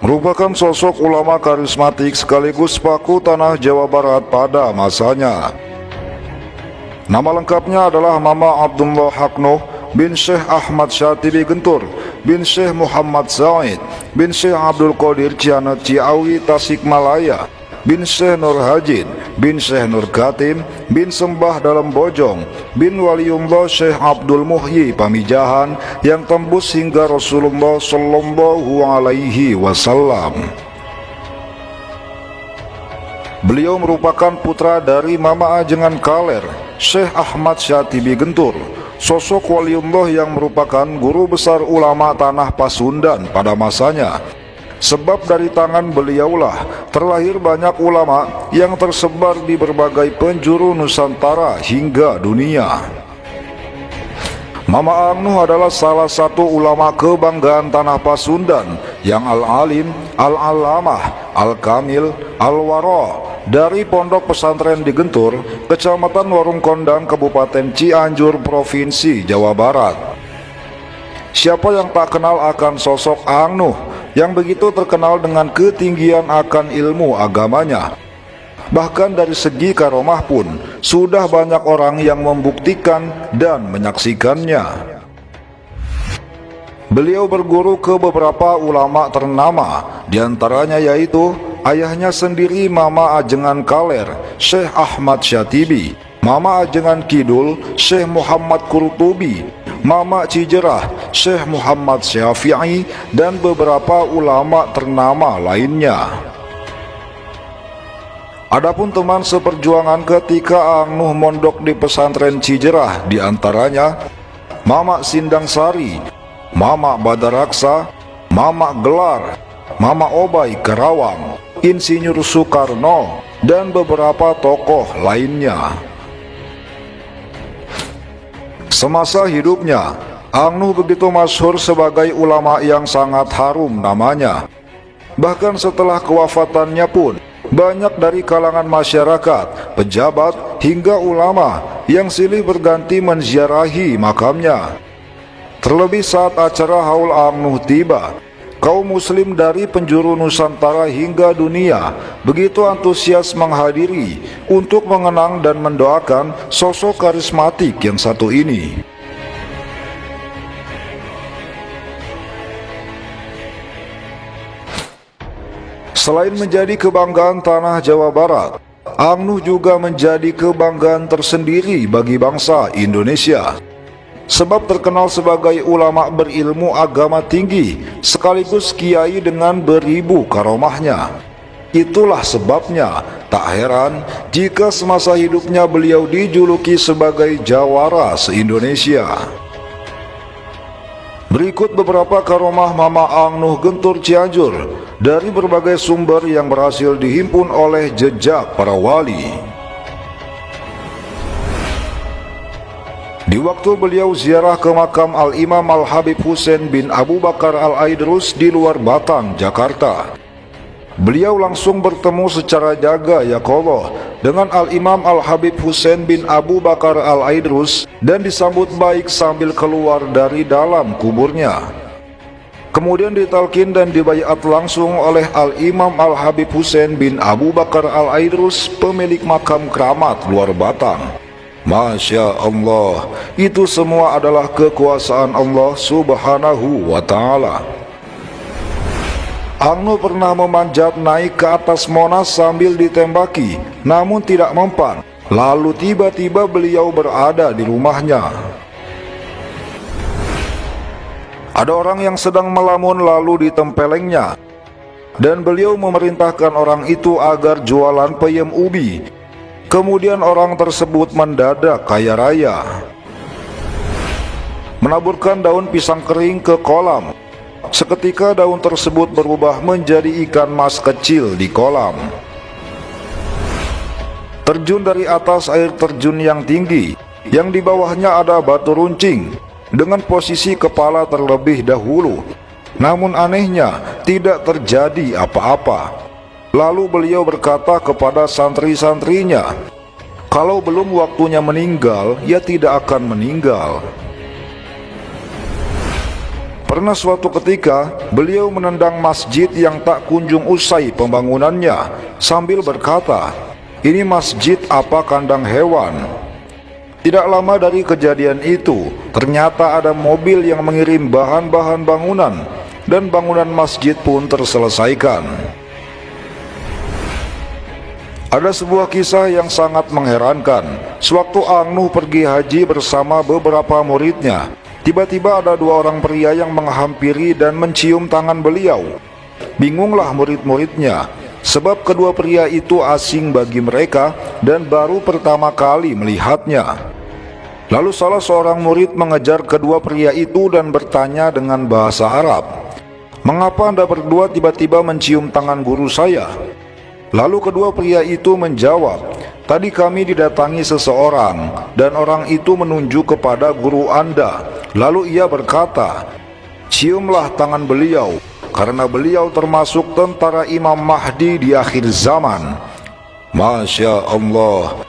merupakan sosok ulama karismatik sekaligus paku tanah Jawa Barat pada masanya. Nama lengkapnya adalah Mama Abdullah Haknoh bin Syekh Ahmad Syatibi Gentur bin Syekh Muhammad Zaid bin Syekh Abdul Qadir Cianet Ciawi Tasikmalaya bin Syekh Nur Hajin bin Syekh Nur Katim bin Sembah Dalam Bojong bin Waliullah Syekh Abdul Muhyi Pamijahan yang tembus hingga Rasulullah Sallallahu Alaihi Wasallam. Beliau merupakan putra dari Mama Ajengan Kaler, Syekh Ahmad Syatibi Gentur, sosok waliullah yang merupakan guru besar ulama tanah Pasundan pada masanya. Sebab dari tangan beliaulah terlahir banyak ulama yang tersebar di berbagai penjuru Nusantara hingga dunia. Mama Angnuh adalah salah satu ulama kebanggaan tanah Pasundan yang al-alim, al-alamah, al-kamil, al-wara dari Pondok Pesantren di Gentur, Kecamatan Warung Kondang, Kabupaten Cianjur, Provinsi Jawa Barat. Siapa yang tak kenal akan sosok Angnuh yang begitu terkenal dengan ketinggian akan ilmu agamanya? Bahkan dari segi karomah pun sudah banyak orang yang membuktikan dan menyaksikannya. Beliau berguru ke beberapa ulama ternama, diantaranya yaitu ayahnya sendiri Mama Ajengan Kaler, Syekh Ahmad Syatibi, Mama Ajengan Kidul, Syekh Muhammad Qurtubi, Mama Cijerah, Syekh Muhammad Syafi'i, dan beberapa ulama ternama lainnya. Adapun teman seperjuangan ketika Angnuh mondok di pesantren Cijerah, diantaranya Mama Sindang Sari, Mama Badaraksa, Mama Gelar, Mama Obai Karawang, Insinyur Soekarno, dan beberapa tokoh lainnya. Semasa hidupnya, Angnuh begitu masyhur sebagai ulama yang sangat harum namanya. Bahkan setelah kewafatannya pun, banyak dari kalangan masyarakat, pejabat, hingga ulama yang silih berganti menziarahi makamnya. Terlebih saat acara Haul Angnuh tiba, kaum muslim dari penjuru Nusantara hingga dunia begitu antusias menghadiri untuk mengenang dan mendoakan sosok karismatik yang satu ini. Selain menjadi kebanggaan tanah Jawa Barat, Angnuh juga menjadi kebanggaan tersendiri bagi bangsa Indonesia. Sebab terkenal sebagai ulama berilmu agama tinggi, sekaligus kiai dengan beribu karomahnya. Itulah sebabnya tak heran jika semasa hidupnya beliau dijuluki sebagai jawara se-Indonesia. Berikut beberapa karomah Mama Angnuh Gentur Cianjur dari berbagai sumber yang berhasil dihimpun oleh jejak para wali. Di waktu beliau ziarah ke makam Al-Imam Al-Habib Husain bin Abu Bakar Al-Aidrus di luar Batang, Jakarta, beliau langsung bertemu secara jaga yakollah dengan Al-Imam Al-Habib Husain bin Abu Bakar Al-Aidrus dan disambut baik sambil keluar dari dalam kuburnya. Kemudian ditalkin dan dibaiat langsung oleh Al-Imam Al-Habib Husain bin Abu Bakar Al-Aidrus, pemilik makam keramat luar Batang. Masya Allah, itu semua adalah kekuasaan Allah Subhanahu wa Ta'ala. Angnuh pernah memanjat naik ke atas Monas sambil ditembaki, namun tidak mempan. Lalu tiba-tiba beliau berada di rumahnya. Ada orang yang sedang melamun lalu ditempelengnya, dan beliau memerintahkan orang itu agar jualan peyem ubi. Kemudian orang tersebut mendadak kaya raya, menaburkan daun pisang kering ke kolam. Seketika daun tersebut berubah menjadi ikan mas kecil di kolam. Terjun dari atas air terjun yang tinggi, yang di bawahnya ada batu runcing, dengan posisi kepala terlebih dahulu. Namun anehnya tidak terjadi apa-apa. Lalu beliau berkata kepada santri-santrinya, kalau belum waktunya meninggal, ya tidak akan meninggal. Pernah suatu ketika, beliau menendang masjid yang tak kunjung usai pembangunannya sambil berkata, "Ini masjid apa kandang hewan?" Tidak lama dari kejadian itu, ternyata ada mobil yang mengirim bahan-bahan bangunan, dan bangunan masjid pun terselesaikan. Ada sebuah kisah yang sangat mengherankan. Sewaktu Ang Nuh pergi haji bersama beberapa muridnya, tiba-tiba ada dua orang pria yang menghampiri dan mencium tangan beliau. Bingunglah murid-muridnya, sebab kedua pria itu asing bagi mereka dan baru pertama kali melihatnya. Lalu salah seorang murid mengejar kedua pria itu dan bertanya dengan bahasa Arab, "Mengapa Anda berdua tiba-tiba mencium tangan guru saya?" Lalu kedua pria itu menjawab, "Tadi kami didatangi seseorang, dan orang itu menunjuk kepada guru Anda. Lalu ia berkata, 'Ciumlah tangan beliau, karena beliau termasuk tentara Imam Mahdi di akhir zaman.'" Masya Allah,